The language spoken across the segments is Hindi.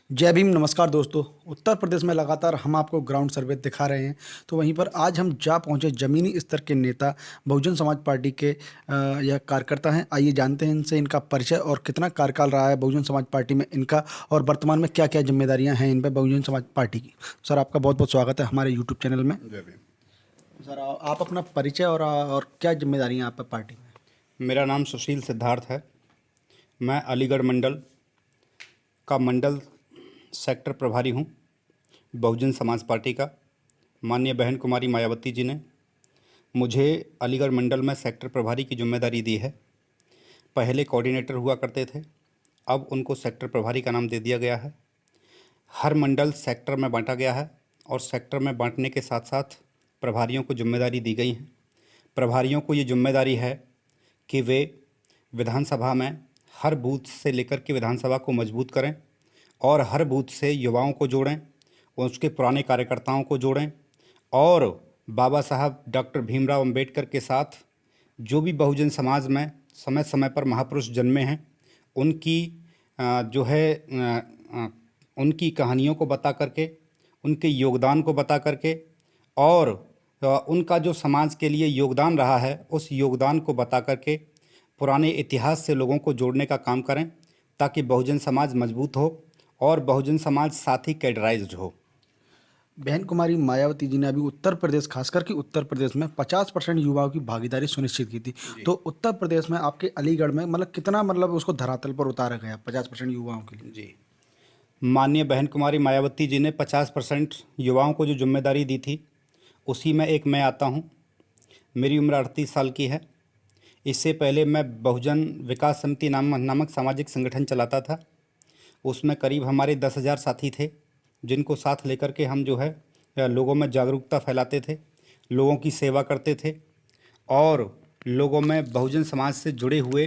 जय भीम। नमस्कार दोस्तों। उत्तर प्रदेश में लगातार हम आपको ग्राउंड सर्वे दिखा रहे हैं, तो वहीं पर आज हम जा पहुंचे ज़मीनी स्तर के नेता बहुजन समाज पार्टी के यह कार्यकर्ता हैं। आइए जानते हैं इनसे इनका परिचय और कितना कार्यकाल रहा है बहुजन समाज पार्टी में इनका, और वर्तमान में क्या क्या जिम्मेदारियां हैं इन पर बहुजन समाज पार्टी की। सर, आपका बहुत बहुत स्वागत है हमारे यूट्यूब चैनल में। जय भीम। सर, आप अपना परिचय और क्या जिम्मेदारियाँ आप पर पार्टी में। मेरा नाम सुशील सिद्धार्थ है। मैं अलीगढ़ मंडल का मंडल सेक्टर प्रभारी हूँ बहुजन समाज पार्टी का। माननीय बहन कुमारी मायावती जी ने मुझे अलीगढ़ मंडल में सेक्टर प्रभारी की जिम्मेदारी दी है। पहले कोऑर्डिनेटर हुआ करते थे, अब उनको सेक्टर प्रभारी का नाम दे दिया गया है। हर मंडल सेक्टर में बांटा गया है और सेक्टर में बांटने के साथ साथ प्रभारियों को जिम्मेदारी दी गई है। प्रभारियों को ये जिम्मेदारी है कि वे विधानसभा में हर बूथ से लेकर के विधानसभा को मजबूत करें और हर बूथ से युवाओं को जोड़ें, उसके पुराने कार्यकर्ताओं को जोड़ें और बाबा साहब डॉक्टर भीमराव अंबेडकर के साथ जो भी बहुजन समाज में समय समय पर महापुरुष जन्मे हैं उनकी जो है उनकी कहानियों को बता करके, उनके योगदान को बता करके और उनका जो समाज के लिए योगदान रहा है उस योगदान को बता करके पुराने इतिहास से लोगों को जोड़ने का काम करें, ताकि बहुजन समाज मजबूत हो और बहुजन समाज साथ ही कैडराइज्ड हो। बहन कुमारी मायावती जी ने अभी उत्तर प्रदेश, खासकर कि उत्तर प्रदेश में 50% युवाओं की भागीदारी सुनिश्चित की थी। तो उत्तर प्रदेश में आपके अलीगढ़ में कितना उसको धरातल पर उतारा गया 50% युवाओं के लिए। जी, माननीय बहन कुमारी मायावती जी ने 50% युवाओं को जो जिम्मेदारी दी थी उसी में एक मैं आता हूँ। मेरी उम्र 38 साल की है। इससे पहले मैं बहुजन विकास समिति नामक सामाजिक संगठन चलाता था। उसमें करीब हमारे 10,000 साथी थे, जिनको साथ लेकर के हम जो है लोगों में जागरूकता फैलाते थे, लोगों की सेवा करते थे और लोगों में बहुजन समाज से जुड़े हुए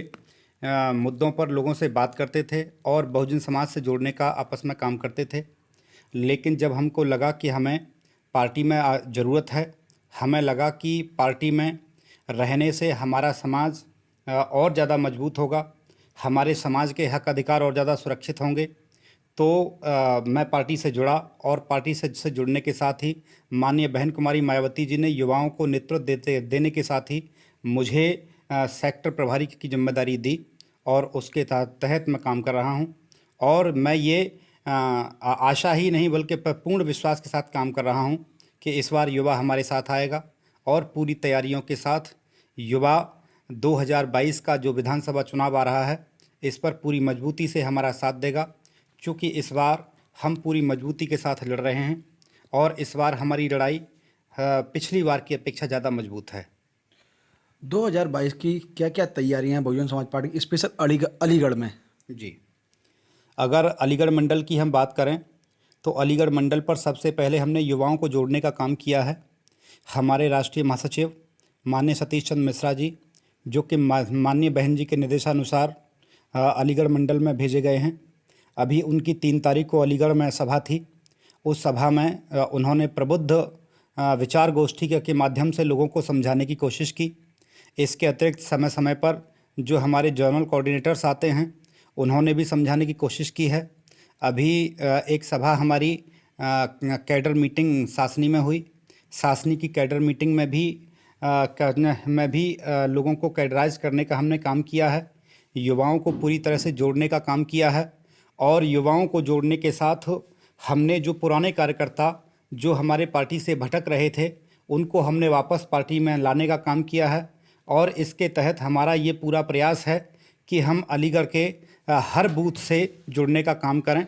मुद्दों पर लोगों से बात करते थे और बहुजन समाज से जोड़ने का आपस में काम करते थे। लेकिन जब हमको लगा कि हमें पार्टी में ज़रूरत है, हमें लगा कि पार्टी में रहने से हमारा समाज और ज़्यादा मजबूत होगा, हमारे समाज के हक अधिकार और ज़्यादा सुरक्षित होंगे, तो मैं पार्टी से जुड़ा और पार्टी से जुड़ने के साथ ही माननीय बहन कुमारी मायावती जी ने युवाओं को नेतृत्व देने के साथ ही मुझे सेक्टर प्रभारी की जिम्मेदारी दी और उसके तहत मैं काम कर रहा हूं। और मैं ये आशा ही नहीं बल्कि पूर्ण विश्वास के साथ काम कर रहा हूं कि इस बार युवा हमारे साथ आएगा और पूरी तैयारियों के साथ युवा 2022 का जो विधानसभा चुनाव आ रहा है इस पर पूरी मजबूती से हमारा साथ देगा, क्योंकि इस बार हम पूरी मजबूती के साथ लड़ रहे हैं और इस बार हमारी लड़ाई पिछली बार की अपेक्षा ज़्यादा मजबूत है। 2022 की क्या क्या तैयारियां हैं बहुजन समाज पार्टी की, स्पेशल अलीगढ़ में। जी, अगर अलीगढ़ मंडल की हम बात करें तो अलीगढ़ मंडल पर सबसे पहले हमने युवाओं को जोड़ने का काम किया है। हमारे राष्ट्रीय महासचिव माननीय सतीश चंद्र मिश्रा जी, जो कि माननीय बहन जी के निर्देशानुसार अलीगढ़ मंडल में भेजे गए हैं। अभी उनकी 3 तारीख को अलीगढ़ में सभा थी। उस सभा में उन्होंने प्रबुद्ध विचार गोष्ठी के माध्यम से लोगों को समझाने की कोशिश की। इसके अतिरिक्त समय समय पर जो हमारे जोनल कोऑर्डिनेटर्स आते हैं उन्होंने भी समझाने की कोशिश की है। अभी एक सभा हमारी कैडर मीटिंग सासनी में हुई। सासनी की कैडर मीटिंग में भी लोगों को कैडराइज करने का हमने काम किया है, युवाओं को पूरी तरह से जोड़ने का काम किया है और युवाओं को जोड़ने के साथ हमने जो पुराने कार्यकर्ता जो हमारे पार्टी से भटक रहे थे उनको हमने वापस पार्टी में लाने का काम किया है। और इसके तहत हमारा ये पूरा प्रयास है कि हम अलीगढ़ के हर बूथ से जुड़ने का काम करें,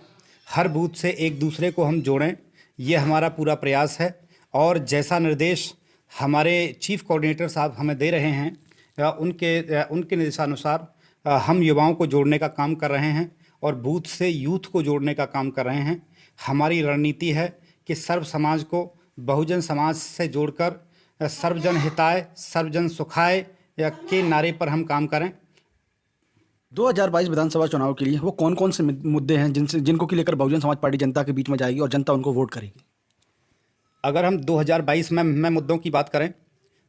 हर बूथ से एक दूसरे को हम जोड़ें, ये हमारा पूरा प्रयास है। और जैसा निर्देश हमारे चीफ कोऑर्डिनेटर साहब हमें दे रहे हैं उनके निर्देशानुसार हम युवाओं को जोड़ने का काम कर रहे हैं और बूथ से यूथ को जोड़ने का काम कर रहे हैं। हमारी रणनीति है कि सर्व समाज को बहुजन समाज से जोड़कर सर्वजन हिताय सर्वजन सुखाय के नारे पर हम काम करें। 2022 विधानसभा चुनाव के लिए वो कौन कौन से मुद्दे हैं जिनको की लेकर बहुजन समाज पार्टी जनता के बीच में जाएगी और जनता उनको वोट करेगी। अगर हम 2022 में मुद्दों की बात करें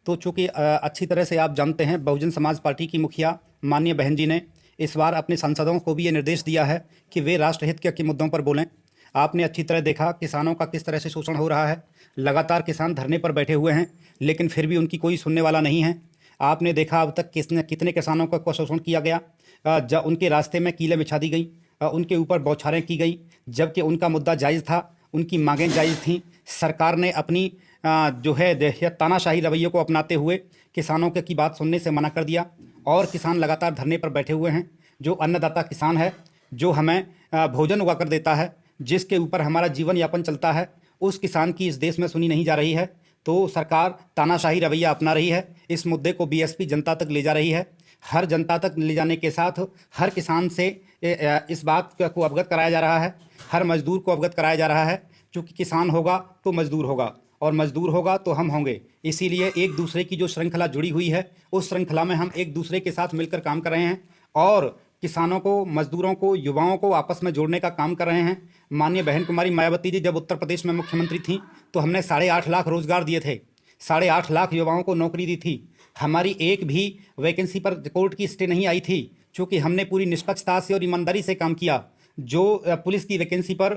तो चूँकि अच्छी तरह से आप जानते हैं बहुजन समाज पार्टी की मुखिया माननीय बहन जी ने इस बार अपने सांसदों को भी ये निर्देश दिया है कि वे राष्ट्रहित के मुद्दों पर बोलें। आपने अच्छी तरह देखा किसानों का किस तरह से शोषण हो रहा है। लगातार किसान धरने पर बैठे हुए हैं, लेकिन फिर भी उनकी कोई सुनने वाला नहीं है। आपने देखा अब तक कितने किसानों का शोषण किया गया। जब उनके रास्ते में कीलें बिछा दी गई, उनके ऊपर बौछारें की गई, जबकि उनका मुद्दा जायज़ था, उनकी मांगें जायज़ थीं। सरकार ने अपनी जो है तानाशाही रवैये को अपनाते हुए किसानों की बात सुनने से मना कर दिया और किसान लगातार धरने पर बैठे हुए हैं। जो अन्नदाता किसान है, जो हमें भोजन उगा कर देता है, जिसके ऊपर हमारा जीवन यापन चलता है, उस किसान की इस देश में सुनी नहीं जा रही है। तो सरकार तानाशाही रवैया अपना रही है। इस मुद्दे को बीएसपी जनता तक ले जा रही है। हर जनता तक ले जाने के साथ हर किसान से इस बात को अवगत कराया जा रहा है, हर मजदूर को अवगत कराया जा रहा है। क्योंकि किसान होगा तो मजदूर होगा और मजदूर होगा तो हम होंगे। इसीलिए एक दूसरे की जो श्रृंखला जुड़ी हुई है, उस श्रृंखला में हम एक दूसरे के साथ मिलकर काम कर रहे हैं और किसानों को, मजदूरों को, युवाओं को आपस में जोड़ने का काम कर रहे हैं। माननीय बहन कुमारी मायावती जी जब उत्तर प्रदेश में मुख्यमंत्री थीं तो हमने 8.5 लाख रोजगार दिए थे, 8.5 लाख युवाओं को नौकरी दी थी। हमारी एक भी वैकेंसी पर कोर्ट की स्टे नहीं आई थी, क्योंकि हमने पूरी निष्पक्षता से और ईमानदारी से काम किया। जो पुलिस की वैकेंसी पर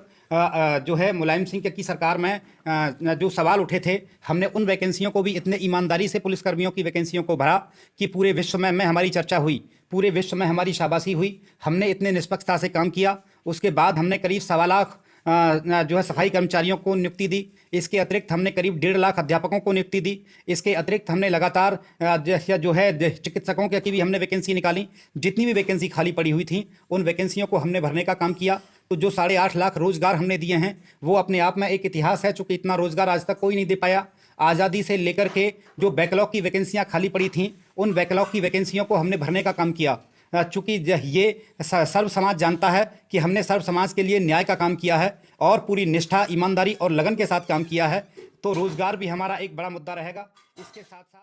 जो है मुलायम सिंह की सरकार में जो सवाल उठे थे, हमने उन वैकेंसियों को भी इतने ईमानदारी से पुलिसकर्मियों की वैकेंसियों को भरा कि पूरे विश्व में हमारी चर्चा हुई, पूरे विश्व में हमारी शाबाशी हुई। हमने इतने निष्पक्षता से काम किया। उसके बाद हमने करीब 1.25 लाख जो है सफाई कर्मचारियों को नियुक्ति दी। इसके अतिरिक्त हमने करीब 1.5 लाख अध्यापकों को नियुक्ति दी। इसके अतिरिक्त हमने लगातार जो है चिकित्सकों की भी हमने वैकेंसी निकाली। जितनी भी वैकेंसी खाली पड़ी हुई थी उन वैकेंसियों को हमने भरने का काम किया। तो जो 8.5 लाख रोजगार हमने दिए हैं वो अपने आप में एक इतिहास है, चूँकि इतना रोजगार आज तक कोई नहीं दे पाया। आज़ादी से लेकर के जो बैकलॉग की वैकेंसियाँ खाली पड़ी थीं, उन बैकलॉग की वैकेंसियों को हमने भरने का काम किया। चूँकि ये सर्व समाज जानता है कि हमने सर्व समाज के लिए न्याय का काम किया है और पूरी निष्ठा, ईमानदारी और लगन के साथ काम किया है। तो रोजगार भी हमारा एक बड़ा मुद्दा रहेगा। इसके साथ साथ